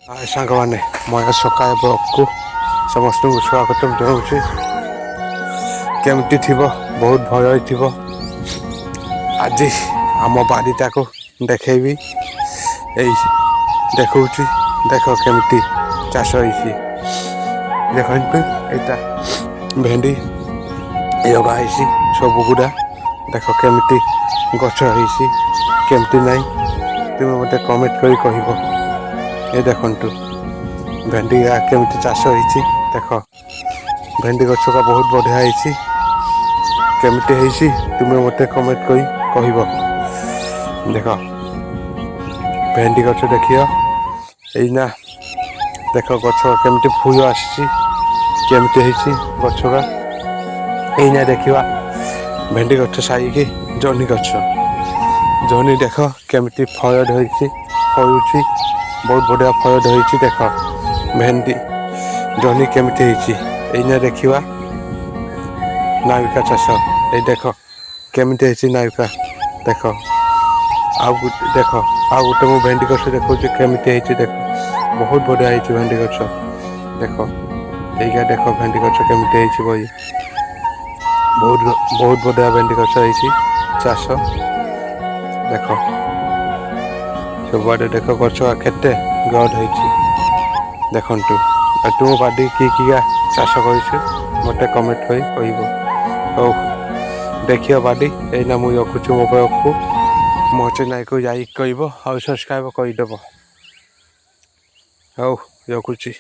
हाय सांगवाने मैं सकाळ ब्लॉग को समस्त स्वागत जनाऊँ केमती थी बहुत भय थी आज आम बारीटा को देखेबी यही देखा देख केमती चाष होती देखते यहाँ भेंडी लगाई सब गुड़ा देख केमती गछ केमती नाई तुम्हें मत कमेंट कर कह ये देखु भेंडी केमती चाष होती देख भेंडी गछ का बहुत बढ़िया होती केमती है तुम्हें मत कमेंट कर कह देख भेंडी गछ देखिए यहीना देख गछ केमती फूल आमती गछ का यहीना देखा भेंडी गछ साइक जहनी गछ जहनी देख केमती फल धरी फलुची बहुत बढ़िया फल धरी देख भेंडी जहनी केमती यहीना देखा नाविका चाष ये देख केमती नाविका देख देख आ गोटे मु भेंडी गछ देखा केमती देख बहुत बढ़िया भेंडी गछ देख यही देख भेंडी गछ केमती बही बहुत बढ़िया भेंडी गछ चाष देख सबुआडे देख गछ केते गड हो देखु तुम बाड़ी किया चाष कर मत कमेंट कर कह देखिए बाड़ी यहीना मुझे रखुची मोबाइल को मो चैनल को लाइक कर सब्सक्राइब करदेव हौ रखुची।